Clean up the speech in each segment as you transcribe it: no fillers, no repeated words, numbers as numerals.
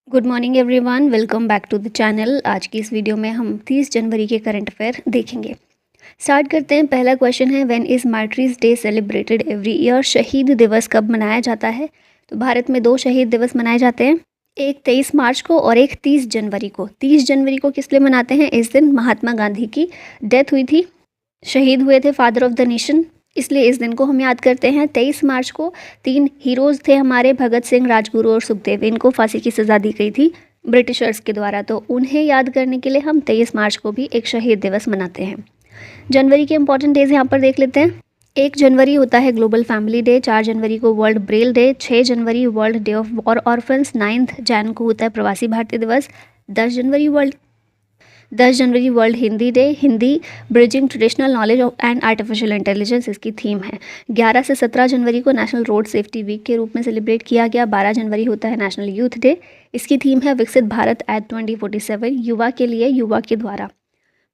Good morning everyone, welcome back to the channel. आज की इस वीडियो में हम 30 जनवरी के करंट अफेयर देखेंगे। स्टार्ट करते हैं। पहला क्वेश्चन है, when is martyrs day celebrated every year? शहीद दिवस कब मनाया जाता है? तो भारत में दो शहीद दिवस मनाए जाते हैं, एक 23 मार्च को और एक 30 जनवरी को। 30 जनवरी को किस लिए मनाते हैं? इस दिन महात्मा गांधी की डेथ हुई थी, शहीद हुए थे, फादर ऑफ द नेशन, इसलिए इस दिन को हम याद करते हैं। 23 मार्च को 3 हीरोज़ थे हमारे, भगत सिंह, राजगुरु और सुखदेव। इनको फांसी की सज़ा दी गई थी ब्रिटिशर्स के द्वारा, तो उन्हें याद करने के लिए हम 23 मार्च को भी एक शहीद दिवस मनाते हैं। जनवरी के इंपॉर्टेंट डेज यहाँ पर देख लेते हैं। 1 जनवरी होता है ग्लोबल फैमिली डे, 4 जनवरी को वर्ल्ड ब्रेल डे, 6 जनवरी world day of war orphans, 9 जैन को होता है प्रवासी भारतीय दिवस, 10 जनवरी world Hindi day, Hindi bridging traditional knowledge and artificial intelligence इसकी थीम है। 11 से 17 जनवरी को नेशनल रोड सेफ्टी वीक के रूप में सेलिब्रेट किया गया। 12 जनवरी होता है नेशनल यूथ डे, इसकी थीम है विकसित भारत एट 2047, युवा के लिए युवा के द्वारा।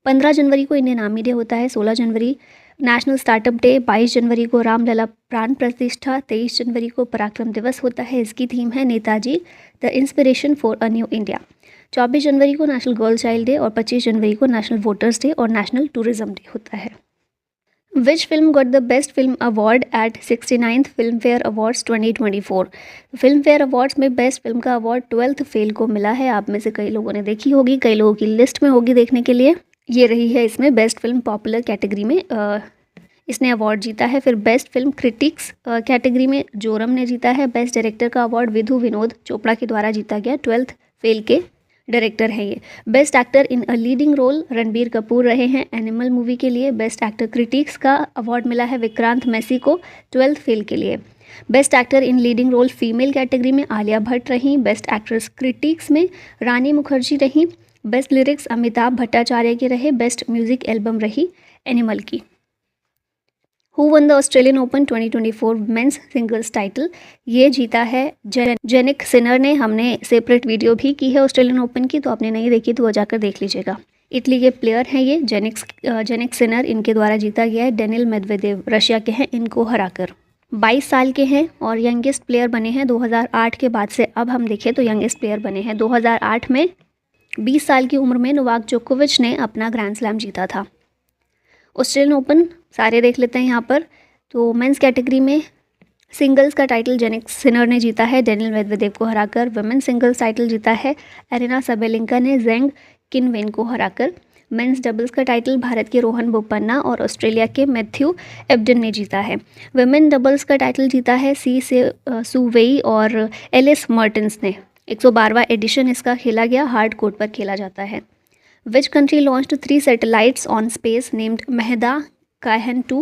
15 जनवरी को इंडियन आर्मी डे होता है। 16 जनवरी नेशनल स्टार्टअप डे, 22 जनवरी को रामलला प्राण प्रतिष्ठा, 23 जनवरी को पराक्रम दिवस होता है, इसकी थीम है Netaji the inspiration for a new India. 24 जनवरी को नेशनल गर्ल चाइल्ड डे और 25 जनवरी को नेशनल वोटर्स डे और नेशनल टूरिज्म डे होता है। Which film got the best film award eight 69th film fair awards 2024? Film fair awards में best film का award 12th fail को मिला है। आप में से कई लोगों ने देखी होगी, कई लोगों की लिस्ट में होगी देखने के लिए। ये रही है इसमें बेस्ट फिल्म पॉपुलर कैटेगरी में इसने अवार्ड जीता है। फिर बेस्ट फिल्म क्रिटिक्स कैटेगरी में जोरम ने जीता है। बेस्ट डायरेक्टर का अवार्ड विधु विनोद चोपड़ा के द्वारा जीता गया, 12th फेल के डायरेक्टर है ये। Best actor in a leading role Ranbir Kapoor रहे हैं एनिमल मूवी के लिए। बेस्ट एक्टर क्रिटिक्स का अवार्ड मिला है विक्रांत मैसी को 12th फेल के लिए। Best actor in leading role female category में आलिया भट्ट रहीं। बेस्ट एक्ट्रेस क्रिटिक्स में रानी मुखर्जी रहीं। बेस्ट लिरिक्स अमिताभ भट्टाचार्य के रहे। बेस्ट म्यूजिक एल्बम रही एनिमल की। Who one the Australian open 2024 men's singles title? ये जीता है जेनिक सिनर ने। हमने सेपरेट वीडियो भी की है ऑस्ट्रेलियन ओपन की, तो आपने नहीं देखी तो वो जाकर देख लीजिएगा। इटली के प्लेयर हैं ये जेनिक सिनर, इनके द्वारा जीता गया है। डेनिल मेदवेदेव रशिया के हैं, इनको हराकर। 22 साल के हैं और यंगेस्ट प्लेयर बने हैं 2008 के बाद से। अब हम देखें तो यंगेस्ट प्लेयर बने हैं 2008 में 20 साल की उम्र में नोवाक जोकोविच ने अपना ग्रैंड स्लैम जीता था। ऑस्ट्रेलियन ओपन सारे देख लेते हैं यहाँ पर। तो मेंस कैटेगरी में सिंगल्स का टाइटल जेनिक सिनर ने जीता है डेनिल मेदवेदेव को हराकर। वुमेन सिंगल्स टाइटल जीता है एरिना सबेलिंका ने जेंग किनवेन को हराकर। मेंस डबल्स का टाइटल भारत के रोहन बोपन्ना और ऑस्ट्रेलिया के मैथ्यू एब्डन ने जीता है। वुमेन डबल्स का टाइटल जीता है सी से सुवेई और एलिस मर्टेंस ने। 112वां एडिशन इसका खेला गया, हार्ड कोर्ट पर खेला जाता है। Which country launched 3 satellites on space named Mehda, Kahan 2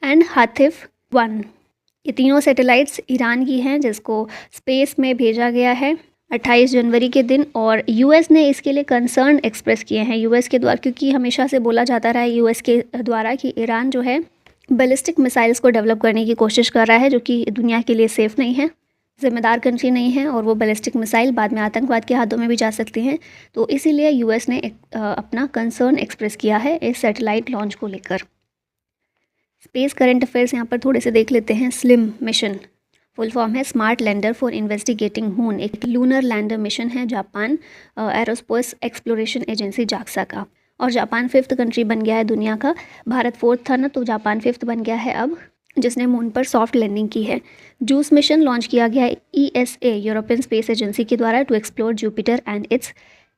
and Hathif 1? ये तीनों सैटेलाइट्स ईरान की हैं जिसको स्पेस में भेजा गया है 28 जनवरी के दिन। और यूएस ने इसके लिए कंसर्न एक्सप्रेस किए हैं यूएस के द्वारा, क्योंकि हमेशा से बोला जाता रहा है यूएस के द्वारा कि ईरान जो है बैलिस्टिक मिसाइल्स को डेवलप करने की कोशिश कर रहा है, जो कि दुनिया के लिए सेफ़ नहीं है, ज़िम्मेदार कंट्री नहीं है, और वो बैलिस्टिक मिसाइल बाद में आतंकवाद के हाथों में भी जा सकती हैं। तो इसीलिए यूएस ने अपना कंसर्न एक्सप्रेस किया है इस सैटेलाइट लॉन्च को लेकर। स्पेस करंट अफेयर्स यहाँ पर थोड़े से देख लेते हैं। स्लिम मिशन फुल फॉर्म है smart lander for investigating moon, एक लूनर लैंडर मिशन है Japan aerospace exploration agency JAXA का। और जापान 5th कंट्री बन गया है दुनिया का। भारत 4th था ना, तो जापान 5th बन गया है अब, जिसने मून पर सॉफ्ट लैंडिंग की है। जूस मिशन लॉन्च किया गया है ESA यूरोपियन स्पेस एजेंसी के द्वारा to explore Jupiter and its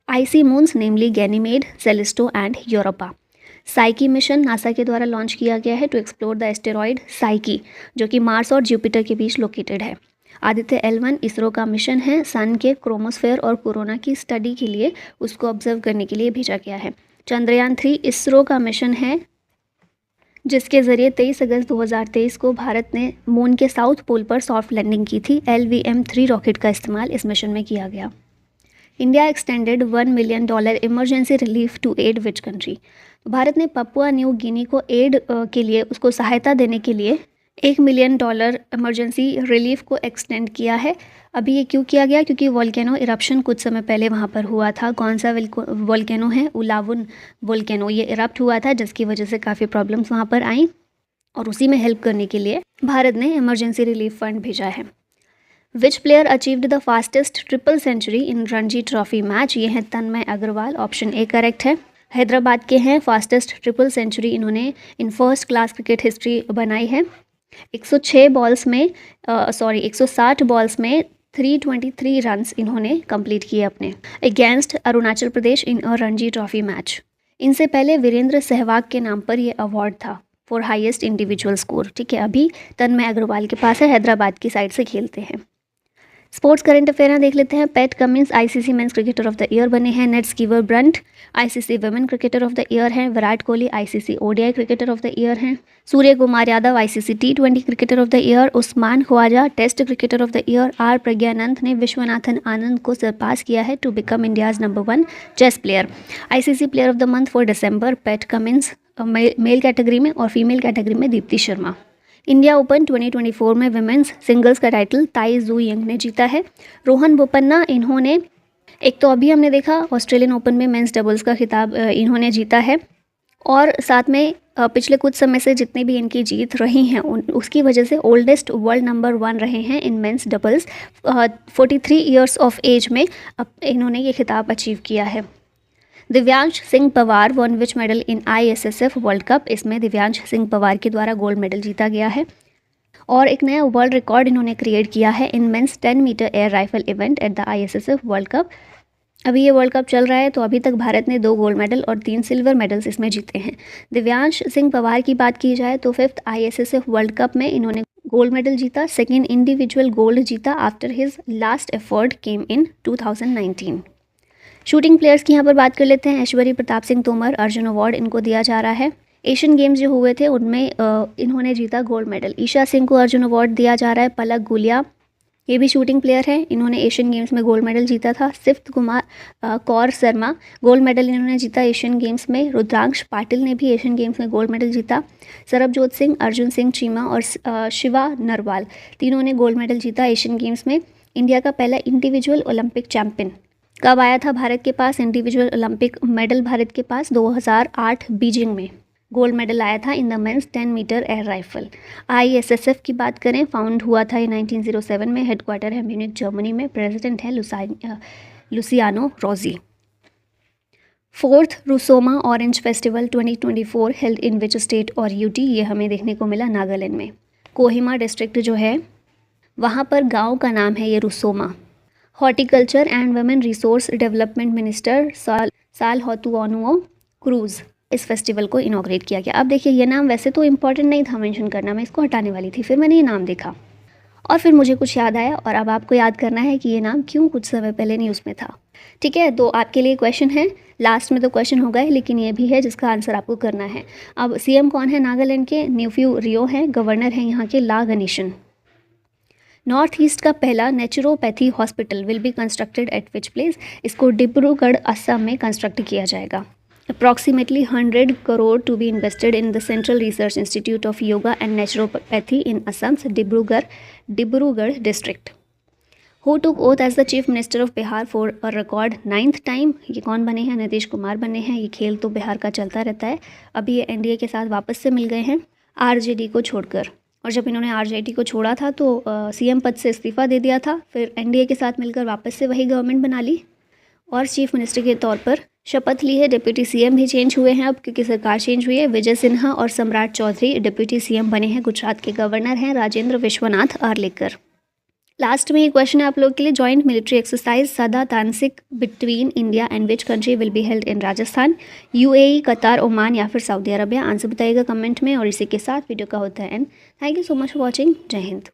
icy moons namely Ganymede, Callisto and Europa. Psyche mission NASA के द्वारा लॉन्च किया गया है to explore the asteroid Psyche, जो कि मार्स और जुपिटर के बीच लोकेटेड है। आदित्य L1 इसरो का मिशन है, सन के क्रोमोस्फेयर और कोरोना की स्टडी के लिए उसको ऑब्जर्व करने के लिए भेजा गया है। चंद्रयान 3 इसरो का मिशन है, जिसके ज़रिए 23 अगस्त 2023 को भारत ने मून के साउथ पोल पर सॉफ्ट लैंडिंग की थी। LVM-3 रॉकेट का इस्तेमाल इस मिशन में किया गया। India extended $1 million emergency relief to aid which country? Bharat ने पपुआ न्यू गिनी को एड के लिए, उसको सहायता देने के लिए $1 मिलियन इमरजेंसी रिलीफ को एक्सटेंड किया है। अभी ये क्यों किया गया? क्योंकि वोल्केनो इरप्शन कुछ समय पहले वहाँ पर हुआ था। कौन सा वोल्केनो है? उलावुन वोल्केनो। ये इरप्ट हुआ था, जिसकी वजह से काफ़ी प्रॉब्लम्स वहाँ पर आई, और उसी में हेल्प करने के लिए भारत ने इमरजेंसी रिलीफ फंड भेजा है। Which player achieved the fastest triple century in Ranji trophy match? ये हैं Tanmay Agarwal, option A correct है। हैदराबाद के हैं, फास्टेस्ट ट्रिपल सेंचुरी इन्होंने in first class cricket history बनाई है। 160 बॉल्स में 160 बॉल्स में 323 रन्स इन्होंने कंप्लीट किए अपने अगेंस्ट अरुणाचल प्रदेश इन अ रणजी ट्रॉफी मैच। इनसे पहले वीरेंद्र सहवाग के नाम पर ये अवार्ड था फॉर हाईएस्ट इंडिविजुअल स्कोर। ठीक है, अभी तन्मय अग्रवाल के पास है, हैदराबाद की साइड से खेलते हैं। स्पोर्ट्स करंट अफेयर देख लेते हैं। Pat Cummins ICC men's cricketer of the year बने हैं। Nat Sciver Brunt ICC women cricketer of the year हैं। Virat Kohli ICC ODI cricketer of the year हैं। Surya Kumar Yadav ICC T20 cricketer of the year. Usman Khawaja test cricketer of the year. R Praggnanandhaa ने विश्वनाथन आनंद को surpass किया है to become India's number 1 chess player. ICC player of the month for December PAT Cummins male category में, और female category में Deepti Sharma. India open 2024 में women's singles का title ताई जू यंग ने जीता है। रोहन बोपन्ना, इन्होंने एक तो अभी हमने देखा ऑस्ट्रेलियन ओपन में मेंस डबल्स का खिताब इन्होंने जीता है, और साथ में पिछले कुछ समय से जितनी भी इनकी जीत रही हैं उसकी वजह से ओल्डेस्ट वर्ल्ड नंबर 1 रहे हैं in men's doubles. 43 years of age में अब इन्होंने ये खिताब अचीव किया है। Divyansh Singh Panwar won which medal in ISSF world cup? इसमें दिव्यांश सिंह पवार के द्वारा गोल्ड मेडल जीता गया है, और एक नया वर्ल्ड रिकॉर्ड इन्होंने क्रिएट किया है in men's 10 metre air rifle event at the ISSF world cup. अभी ये वर्ल्ड कप चल रहा है, तो अभी तक भारत ने 2 गोल्ड मेडल और 3 सिल्वर मेडल्स इसमें जीते हैं। दिव्यांश सिंह पवार की बात की जाए तो 5th ISSF वर्ल्ड कप में इन्होंने गोल्ड मेडल जीता, सेकेंड इंडिविजुअल गोल्ड जीता आफ्टर हिज लास्ट एफर्ट केम इन 2019। शूटिंग प्लेयर्स की यहाँ पर बात कर लेते हैं। ऐश्वर्य प्रताप सिंह तोमर, अर्जुन अवार्ड इनको दिया जा रहा है। एशियन गेम्स जो हुए थे उनमें इन्होंने जीता गोल्ड मेडल। ईशा सिंह को अर्जुन अवार्ड दिया जा रहा है। पलक गुलिया, ये भी शूटिंग प्लेयर है, इन्होंने एशियन गेम्स में गोल्ड मेडल जीता था। सिफ्त कुमार कौर शर्मा, गोल्ड मेडल इन्होंने जीता एशियन गेम्स में। रुद्रांश पाटिल ने भी एशियन गेम्स में गोल्ड मेडल जीता। सरबजोत सिंह, अर्जुन सिंह चीमा और शिवा नरवाल, तीनों ने गोल्ड मेडल जीता एशियन गेम्स में। इंडिया का पहला इंडिविजुअल ओलंपिक चैंपियन कब आया था भारत के पास? इंडिविजुअल ओलंपिक मेडल भारत के पास 2008 बीजिंग में गोल्ड मेडल आया था in the men's 10 metre air rifle. ISSF की बात करें, फाउंड हुआ था 1907 में, हेडक्वार्टर है म्यूनिक जर्मनी में, प्रेसिडेंट है Luciano Rossi. 4th Rusoma orange festival 2024 held in which state or UT? ये हमें देखने को मिला नागालैंड में। कोहिमा डिस्ट्रिक्ट जो है वहाँ पर गांव का नाम है ये Rusoma. Horticulture and women resource development minister Salhoutuonuo Kruse इस फेस्टिवल को इनॉग्रेट किया गया। अब देखिए, ये नाम वैसे तो इम्पॉर्टेंट नहीं था मेंशन करना, मैं इसको हटाने वाली थी, फिर मैंने ये नाम देखा और फिर मुझे कुछ याद आया, और अब आपको याद करना है कि ये नाम क्यों कुछ समय पहले न्यूज़ में था। ठीक है, तो आपके लिए क्वेश्चन है, लास्ट में तो क्वेश्चन हो गए, लेकिन ये भी है जिसका आंसर आपको करना है। अब CM कौन है नागालैंड के? न्यूफ्यू रियो हैं। गवर्नर हैं यहाँ के ला गणेशन। नॉर्थ ईस्ट का पहला naturopathy hospital will be constructed at which place? इसको डिब्रूगढ़ असम में कंस्ट्रक्ट किया जाएगा। Approximately 100 crore to be invested in the central research institute of yoga and naturopathy in Assam Dibrugarh district. Who took oath as the chief minister of Bihar for a record 9th time? ये कौन बने हैं? नीतीश कुमार बने हैं। ये खेल तो बिहार का चलता रहता है, अभी ये NDA के साथ वापस से मिल गए हैं RJD को छोड़कर, और जब इन्होंने RJD को छोड़ा था तो CM पद से इस्तीफ़ा दे दिया था, फिर NDA के साथ मिलकर वापस से वही गवर्नमेंट बना ली और चीफ मिनिस्टर के तौर पर शपथ ली है। डिप्यूटी CM भी चेंज हुए हैं अब, क्योंकि सरकार चेंज हुई है। विजय सिन्हा और सम्राट चौधरी डिप्यूटी CM बने हैं। गुजरात के गवर्नर हैं राजेंद्र विश्वनाथ आर्लेकर। लास्ट में ये क्वेश्चन है आप लोग के लिए। Joint military exercise Sada Tanseeq between India and which country will be held in Rajasthan? UAE, Qatar, Oman या फिर सऊदी अरबिया? आंसर बताइएगा कमेंट में। और इसी के साथ वीडियो का होता है and thank you so much for watching. जय हिंद।